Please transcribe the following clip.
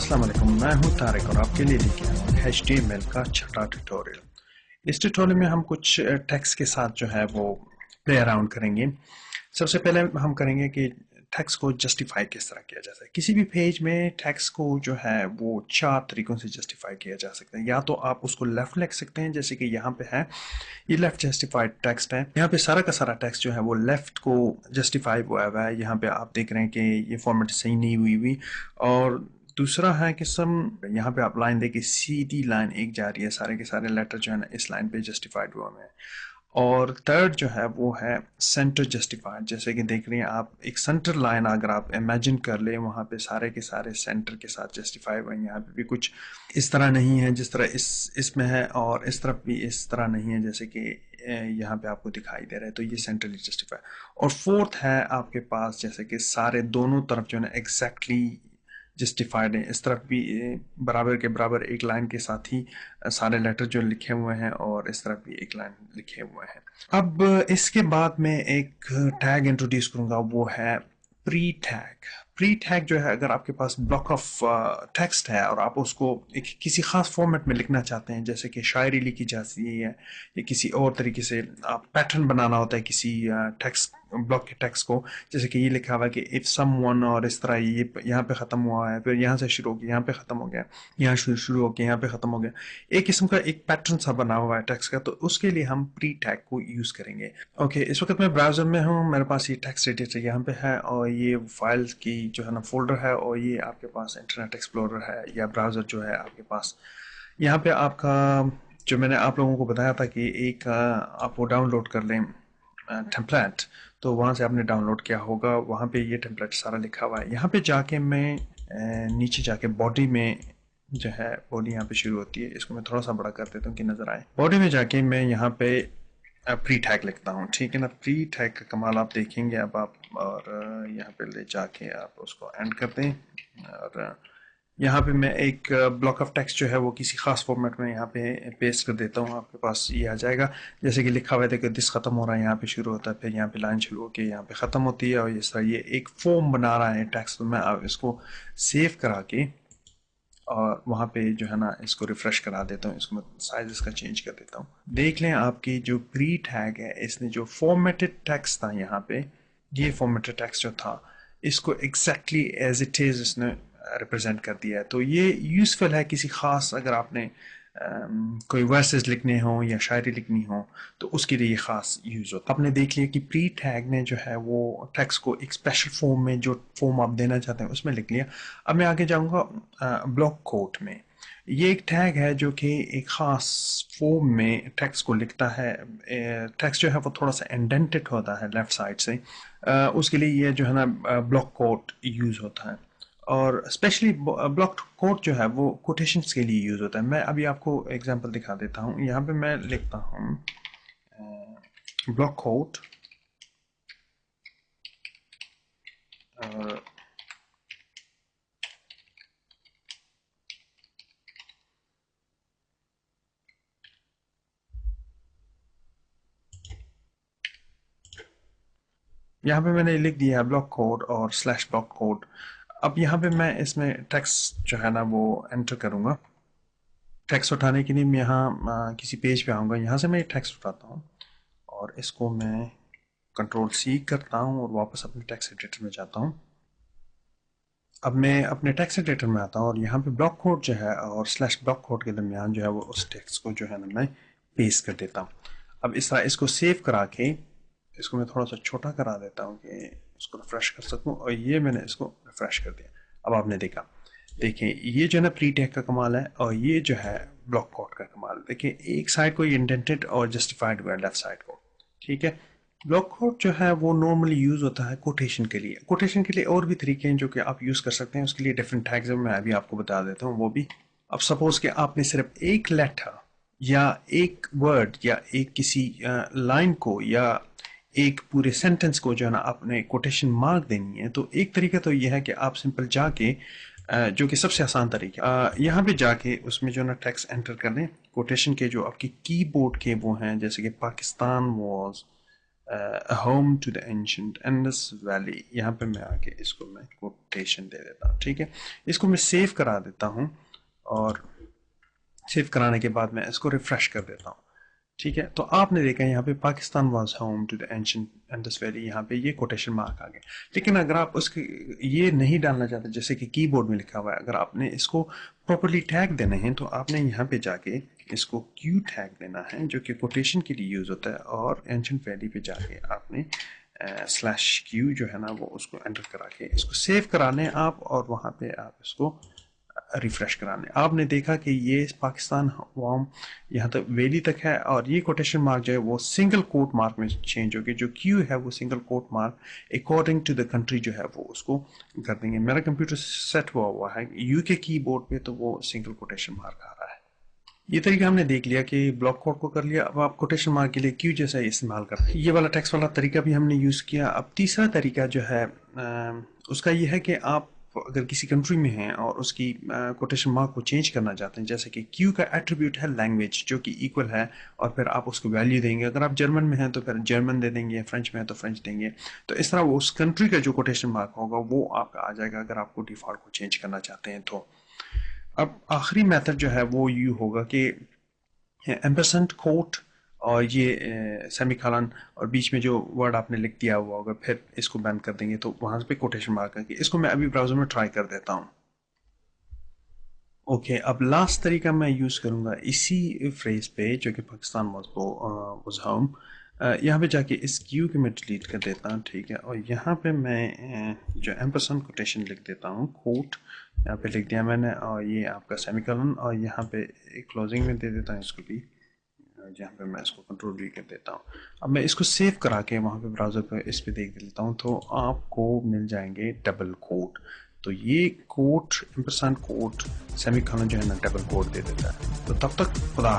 अस्सलाम वालेकुम, मैं हूं तारिक और आपके लिए लेके आया हूं HTML का छठा ट्यूटोरियल। इस ट्यूटोरियल में हम कुछ टेक्स्ट के साथ जो है वो प्ले अराउंड करेंगे। सबसे पहले हम करेंगे कि टेक्स्ट को जस्टिफाई किस तरह किया जाता है। किसी भी पेज में टेक्स्ट को जो है वो 4 तरीकों से जस्टिफाई किया जा सकता है। या तो आप उसको लेफ्ट लिख सकते हैं, जैसे कि यहाँ पे है, ये लेफ्ट जस्टिफाइड टेक्स्ट है। यहाँ पे सारा का सारा टेक्स्ट जो है वो लेफ्ट को जस्टिफाई हुआ है। यहाँ पे आप देख रहे हैं कि ये फॉर्मेट सही नहीं हुई। और दूसरा है कि यहाँ पे आप लाइन देखिए, सीधी लाइन एक जा रही है, सारे के सारे लेटर जो है ना इस लाइन पे जस्टिफाइड हुआ है। और थर्ड जो है वो है सेंटर जस्टिफाइड। जैसे कि देख रही हैं आप, एक सेंटर लाइन अगर आप इमेजिन कर ले, वहाँ पे सारे के सारे सेंटर के साथ जस्टिफाई हुए हैं। यहाँ पे भी कुछ इस तरह नहीं है जिस तरह इसमें है, और इस तरफ भी इस तरह नहीं है जैसे कि यहाँ पे आपको दिखाई दे रहा है। तो ये सेंट्रली जस्टिफाई। और फोर्थ है आपके पास जैसे कि सारे दोनों तरफ जो है ना एग्जैक्टली जस्टिफाइड है। इस तरफ भी बराबर के बराबर एक लाइन के साथ ही सारे लेटर जो लिखे हुए हैं, और इस तरफ भी एक लाइन लिखे हुए हैं। अब इसके बाद में एक टैग इंट्रोड्यूस करूंगा, वो है प्री टैग। प्री टैग जो है, अगर आपके पास ब्लॉक ऑफ टेक्स्ट है और आप उसको एक किसी खास फॉर्मेट में लिखना चाहते हैं, जैसे कि शायरी लिखी जाती है या किसी और तरीके से आप पैटर्न बनाना होता है किसी टेक्स्ट ब्लॉक के टेक्स्ट को, जैसे कि ये लिखा हुआ है कि इफ समवन, और इस तरह ये यहाँ पे ख़त्म हुआ है, फिर यहाँ से शुरू हो गया, यहाँ पे ख़त्म हो गया, यहाँ शुरू हो गया, यहाँ पे ख़त्म हो गया, एक किस्म का एक पैटर्न सा बना हुआ है टेक्स्ट का। तो उसके लिए हम प्री टैग को यूज़ करेंगे। ओके, इस वक्त मैं ब्राउज़र में हूँ, मेरे पास ये टेक्स्ट एडिटर यहाँ पे है, और ये फाइल्स की जो है ना फोल्डर है, और ये आपके पास इंटरनेट एक्सप्लोरर है या ब्राउज़र जो है आपके पास। यहाँ पे आपका जो मैंने आप लोगों को बताया था कि एक आप वो डाउनलोड कर लें टेम्पलेट, तो वहाँ से आपने डाउनलोड किया होगा, वहाँ पे ये टेम्पलेट सारा लिखा हुआ है। यहाँ पे जाके मैं नीचे जाके बॉडी में जो है, बॉडी यहाँ पे शुरू होती है, इसको मैं थोड़ा सा बड़ा कर देता हूँ कि नज़र आए। बॉडी में जाके मैं यहाँ पे प्री टैग लिखता हूँ, ठीक है ना। प्री टैग का कमाल आप देखेंगे अब आप, और यहाँ पे ले जाके आप उसको एंड कर दें, और यहाँ पे मैं एक ब्लॉक ऑफ टेक्स्ट जो है वो किसी खास फॉर्मेट में यहाँ पे पेस्ट कर देता हूँ। आपके पास ये आ जाएगा, जैसे कि लिखा हुआ है कि दिस खत्म हो रहा है, यहाँ पे शुरू होता है, फिर यहाँ पे लाइन शुरू होकर यहाँ पे ख़त्म होती है, और इस तरह ये एक फॉर्म बना रहा है टेक्स्ट। तो मैं अब इसको सेव करा के और वहाँ पे जो है ना इसको रिफ़्रेश करा देता हूँ, इसको मैं साइज इसका चेंज कर देता हूँ। देख लें आपकी जो प्री टैग है, इसने जो फॉर्मेटेड टेक्स्ट था यहाँ पे, ये फॉर्मेटेड टेक्स्ट जो था, इसको एग्जैक्टली एज इट इज़ इसने रिप्रेजेंट कर दिया है। तो ये यूज़फुल है किसी ख़ास, अगर आपने कोई वर्सेस लिखने हो या शायरी लिखनी हो, तो उसके लिए ये ख़ास यूज़ होता है। आपने देख लिया कि प्री टैग ने जो है वो टेक्स्ट को एक स्पेशल फॉर्म में, जो फॉर्म आप देना चाहते हैं उसमें लिख लिया। अब मैं आगे जाऊंगा ब्लॉक कोट में। ये एक टैग है जो कि एक ख़ास फॉर्म में टेक्स्ट को लिखता है। टेक्स्ट जो है वो थोड़ा सा इंडेंटेड होता है लेफ़्ट साइड से, उसके लिए ये जो है ना ब्लॉक कोट यूज़ होता है। और स्पेशली ब्लॉक कोट जो है वो कोटेशंस के लिए यूज़ होता है। मैं अभी आपको एग्जांपल दिखा देता हूँ। यहाँ पे मैं लिखता हूँ ब्लॉक कोट, यहाँ पे मैंने लिख दिया है ब्लॉक कोड और स्लैश ब्लॉक कोड। अब यहाँ पे मैं इसमें टेक्स्ट जो है ना वो एंटर करूँगा। टेक्स्ट उठाने के लिए मैं यहाँ किसी पेज पे आऊँगा, यहाँ से मैं टेक्स्ट उठाता हूँ और इसको मैं कंट्रोल C करता हूँ और वापस अपने टेक्स्ट एडिटर में जाता हूँ। अब मैं अपने टेक्स्ट एडिटर में आता हूँ और यहाँ पे ब्लॉक कोड जो है और स्लैश ब्लॉक कोड के दरमियान जो है वो उस टेक्स्ट को जो है ना मैं पेस्ट कर देता हूँ। अब इस तरह इसको सेव करा के इसको मैं थोड़ा सा छोटा करा देता हूँ कि उसको रिफ्रेश कर सकूँ, और ये मैंने इसको रिफ्रेश कर दिया। अब आपने देखा, देखिए ये जो है ना प्री टैग का कमाल है, और ये जो है ब्लॉक कोड का कमाल। देखिए एक साइड को ये इंडेंटेड और जस्टिफाइड हुआ है लेफ्ट साइड को, ठीक है। ब्लॉक कोड जो है वो नॉर्मली यूज़ होता है कोटेशन के लिए। कोटेशन के लिए और भी तरीके हैं जो कि आप यूज़ कर सकते हैं, उसके लिए डिफरेंट टैग्स मैं अभी आपको बता देता हूँ वो भी। अब सपोज कि आपने सिर्फ एक लेटर या एक वर्ड या एक किसी लाइन को या एक पूरे सेंटेंस को जो है ना आपने कोटेशन मार्क देनी है, तो एक तरीका तो यह है कि आप सिंपल जाके जो कि सबसे आसान तरीका, यहाँ पे जाके उसमें जो ना टेक्स्ट एंटर कर दें। कोटेशन के जो आपके कीबोर्ड के वो हैं, जैसे कि Pakistan was home to the ancient Indus valley. یہاں پہ میں آ کے اس کو میں کوٹیشن دے دیتا ہوں. ٹھیک ہے, اس کو میں سیو کرا دیتا ہوں, اور سیو کرانے کے بعد میں اس کو ریفریش کر دیتا ہوں. ٹھیک ہے, تو آپ نے دیکھا یہاں پہ Pakistan was home to the ancient Indus valley, یہاں پہ یہ کوٹیشن مارک آ گیا. لیکن اگر آپ اس کی یہ نہیں ڈالنا چاہتے جیسے کہ کی بورڈ میں لکھا ہوا ہے, اگر آپ نے اس کو پراپرلی ٹیگ دینے ہیں تو آپ نے یہاں پہ جا کے اس کو کیو ٹیگ دینا ہے, جو کہ کوٹیشن کے لیے یوز ہوتا ہے, اور اینشنٹ ویلی پہ جا کے آپ نے سلیش کیو جو ہے نا وہ اس کو انٹر کرا کے اس کو سیو کرانے آپ, اور وہاں پہ آپ اس کو ریفریش کرانے. آپ نے دیکھا کہ یہ پاکستان وام یہاں تک ویلی تک ہے, اور یہ کوٹیشن مارک جو ہے وہ سنگل کوٹ مارک میں چینج ہو گیا. جو کیو ہے وہ single quote mark according to the country جو ہے وہ اس کو کر دیں گے. میرا کمپیوٹر سیٹ ہوا ہے یو کے کی بورڈ پہ, تو وہ سنگل کوٹیشن مارک آ رہا ہے. یہ طریقہ ہم نے دیکھ لیا کہ بلاک کوڈ کو کر لیا. اب آپ کوٹیشن مارک کے لیے کیو جیسا استعمال کرتے ہیں. یہ والا ٹیکس والا طریقہ بھی ہم نے یوز کیا. اب تیسرا طریقہ جو ہے اس کا یہ ہے کہ آپ اگر کسی کنٹری میں ہیں اور اس کی کوٹیشن مارک کو چینج کرنا چاہتے ہیں, جیسے کہ کیو کا ایٹریبیوٹ ہے لینگویج جو کہ ایکول ہے, اور پھر آپ اس کو ویلیو دیں گے. اگر آپ جرمن میں ہیں تو پھر جرمن دے دیں گے, فرینچ میں ہیں تو فرینچ دیں گے. تو اس طرح وہ اس کنٹری کا جو کوٹیشن مارک ہوگا وہ آپ کا آ جائے گا اگر آپ کو ڈیفالٹ کو چینج کرنا چاہتے ہیں تو. اب آخری میتھڈ جو ہے وہ یوں ہوگا کہ ایمپرسنٹ کوٹ اور یہ سیمی کالن اور بیچ میں جو ورڈ آپ نے لکھ دیا ہوا ہوگا, پھر اس کو بند کر دیں گے تو وہاں پہ کوٹیشن مارک کر کے اس کو میں ابھی براؤزر میں ٹرائی کر دیتا ہوں. اوکے, اب لاسٹ طریقہ میں یوز کروں گا اسی فریز پہ جو کہ پاکستان واز ہوم. یہاں پہ جا کے اس کیو کے میں ڈیلیٹ کر دیتا ہوں. ٹھیک ہے, اور یہاں پہ میں جو ایمپرسنٹ کوٹیشن لکھ دیتا ہوں, کوٹ یہاں پہ لکھ دیا میں نے, اور یہ آپ کا سیمی کالن, اور یہاں پہ کلوزنگ میں دے دیتا ہوں اس کو بھی, جہاں پہ میں اس کو کنٹرول بھی کر دیتا ہوں. اب میں اس کو سیو کرا کے وہاں پہ براؤزر پہ اس پہ دیکھ لیتا ہوں, تو آپ کو مل جائیں گے ڈبل کوٹ. تو یہ کوٹ ایمپرسنٹ کوٹ سیمی کالن جو ہے نا ڈبل کوٹ دے دیتا ہے. تو تب تک خدا.